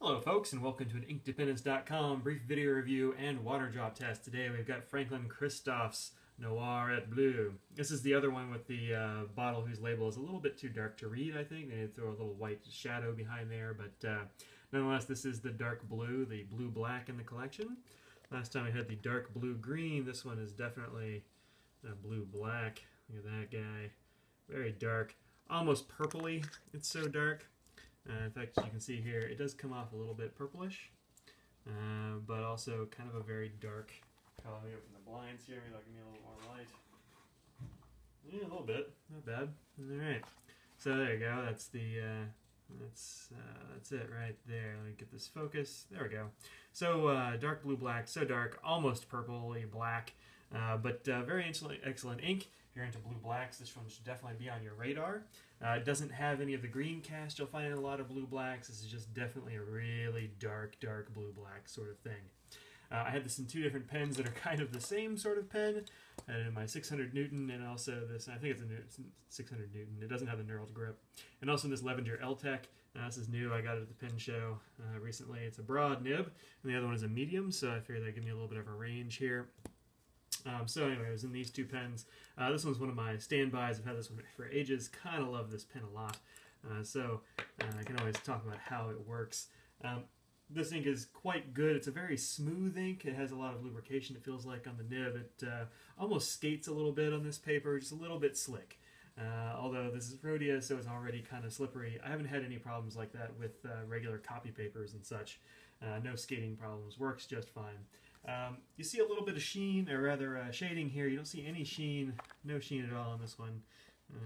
Hello folks, and welcome to an InkDependence.com brief video review and water drop test. Today we've got Franklin-Christoph's Noir at Bleu. This is the other one with the bottle whose label is a little bit too dark to read, I think. They need to throw a little white shadow behind there, but nonetheless this is the dark blue, the blue-black in the collection. Last time we had the dark blue-green. This one is definitely blue-black. Look at that guy. Very dark. Almost purpley. It's so dark. In fact, as you can see here, it does come off a little bit purplish, but also kind of a very dark color. Let me open the blinds here, maybe that'll give me a little more light. Yeah, a little bit, not bad. All right, so there you go. That's the that's it right there. Let me get this focus. There we go. So dark blue black, so dark, almost purpley black, but very excellent ink. If you're into blue blacks, this one should definitely be on your radar. It doesn't have any of the green cast you'll find in a lot of blue blacks. This is just definitely a really dark blue black sort of thing. I had this in two different pens that are kind of the same sort of pen. I had it in my 600 Newton and also this, I think it's a 600 Newton. It doesn't have the knurled grip. And also in this Levenger L-Tech. This is new. I got it at the pen show recently. It's a broad nib, and the other one is a medium, so I figured that'd give me a little bit of a range here. So anyway, I was in these two pens. This one's one of my standbys. I've had this one for ages. Kind of love this pen a lot. So I can always talk about how it works. This ink is quite good. It's a very smooth ink. It has a lot of lubrication, it feels like, on the nib. It almost skates a little bit on this paper, just a little bit slick. Although this is Rhodia, so it's already kind of slippery. I haven't had any problems like that with regular copy papers and such. No skating problems. Works just fine. You see a little bit of sheen, or rather shading here. You don't see any sheen, no sheen at all on this one.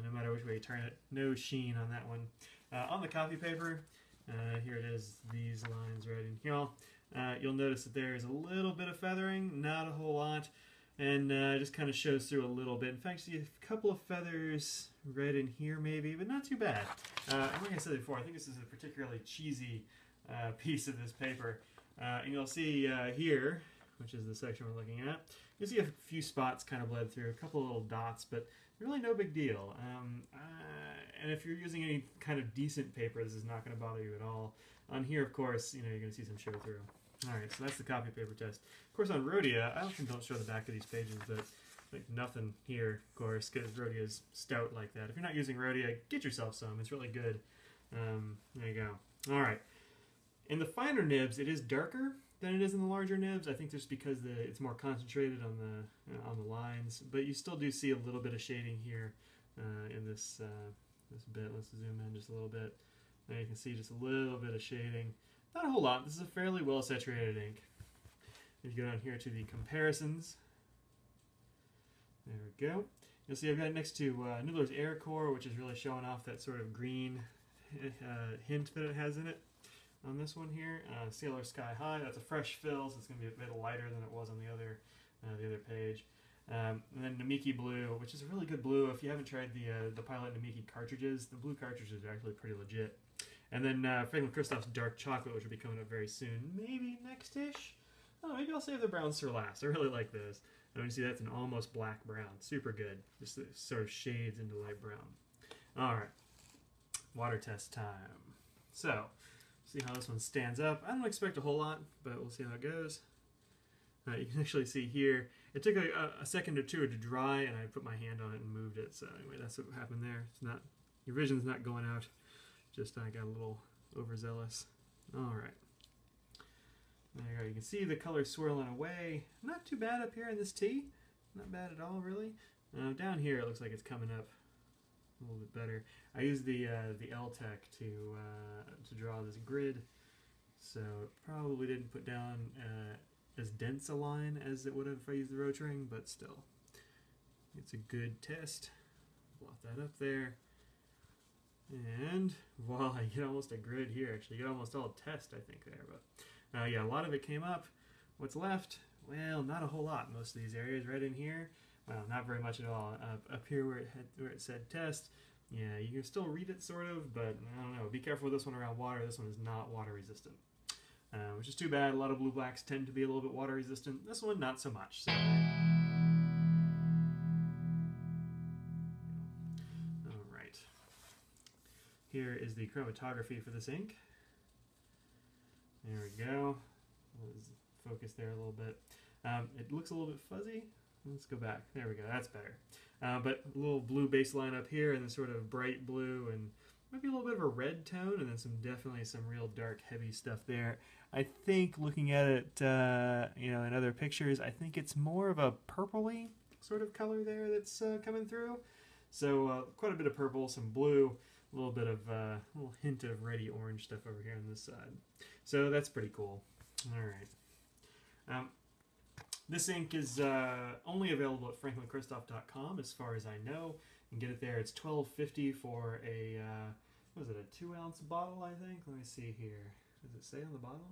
No matter which way you turn it, no sheen on that one. On the copy paper, here it is, these lines right in here. You'll notice that there is a little bit of feathering, not a whole lot, and it just kind of shows through a little bit. In fact, you see a couple of feathers right in here maybe, but not too bad. And like I said before, I think this is a particularly cheesy piece of this paper. And you'll see here, which is the section we're looking at, you'll see a few spots kind of bled through, a couple of little dots, but really no big deal. And if you're using any kind of decent paper, this is not going to bother you at all. On here, of course, you're going to see some show through. Alright, so that's the copy paper test. Of course, on Rhodia, I often don't show the back of these pages, but like nothing here, of course, because Rhodia is stout like that. If you're not using Rhodia, get yourself some. It's really good. There you go. Alright. In the finer nibs, it is darker than it is in the larger nibs. I think just because it's more concentrated on the lines, but you still do see a little bit of shading here in this this bit. Let's zoom in just a little bit. There you can see just a little bit of shading. Not a whole lot. This is a fairly well saturated ink. If you go down here to the comparisons, there we go. You'll see I've got it next to Noodler's Air Core, which is really showing off that sort of green hint that it has in it. On this one here, Sailor Sky High, that's a fresh fill, so it's going to be a bit lighter than it was on the other page. And then Namiki Blue, which is a really good blue. If you haven't tried the Pilot Namiki cartridges, the blue cartridges are actually pretty legit. And then Franklin-Christoph's Dark Chocolate, which will be coming up very soon, maybe next-ish? Oh, maybe I'll save the browns for last. I really like those. And you see that's an almost black brown. Super good. Just sort of shades into light brown. Alright. Water test time. So, see how this one stands up. I don't expect a whole lot, but we'll see how it goes. You can actually see here, it took a second or two to dry, and I put my hand on it and moved it. So anyway, that's what happened there. It's not, your vision's not going out. Just I got a little overzealous. All right. There you go. You can see the color swirling away. Not too bad up here in this T. Not bad at all, really. Down here, it looks like it's coming up a little bit better. I used the L-Tech to draw this grid, so it probably didn't put down as dense a line as it would have if I used the Rotring, but still, it's a good test. Blot that up there, and voila, you get almost a grid here. Actually, you get almost all test, I think, there. But yeah, a lot of it came up. What's left? Well, not a whole lot. Most of these areas right in here. Well, not very much at all. Up here where it said test, yeah, you can still read it sort of, but I don't know. Be careful with this one around water. This one is not water resistant, which is too bad. A lot of blue blacks tend to be a little bit water resistant. This one, not so much. So. All right. Here is the chromatography for this ink. There we go. Let's focus there a little bit. It looks a little bit fuzzy. Let's go back. There we go. That's better. But a little blue baseline up here, and then sort of bright blue, and maybe a little bit of a red tone, and then definitely some real dark, heavy stuff there. I think looking at it, you know, in other pictures, I think it's more of a purpley sort of color there that's coming through. So quite a bit of purple, some blue, a little bit of a little hint of reddy orange stuff over here on this side. So that's pretty cool. All right. This ink is only available at Franklin-Christoph.com as far as I know. You can get it there. It's $12.50 for a, what is it, a 2-ounce bottle, I think? Let me see here. Does it say on the bottle?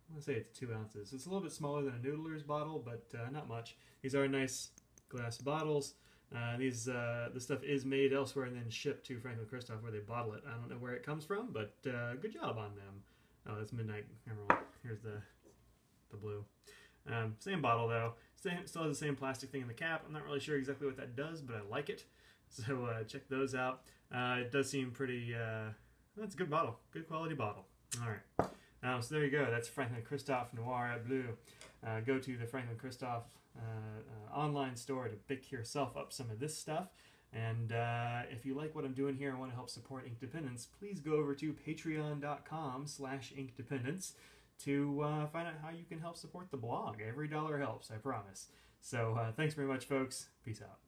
I'm going to say it's 2 ounces. It's a little bit smaller than a Noodler's bottle, but not much. These are nice glass bottles. The stuff is made elsewhere and then shipped to Franklin-Christoph where they bottle it. I don't know where it comes from, but good job on them. Oh, that's Midnight Emerald. Here's the blue. Same bottle though. Still has the same plastic thing in the cap. I'm not really sure exactly what that does, but I like it. So check those out. It does seem pretty, that's a good bottle. Good quality bottle. All right. So there you go. That's Franklin-Christoph Noir at Bleu. Go to the Franklin-Christoph online store to pick yourself up some of this stuff. And if you like what I'm doing here and want to help support Inkdependence, please go over to patreon.com/Inkdependence to find out how you can help support the blog. Every dollar helps, I promise. So thanks very much, folks. Peace out.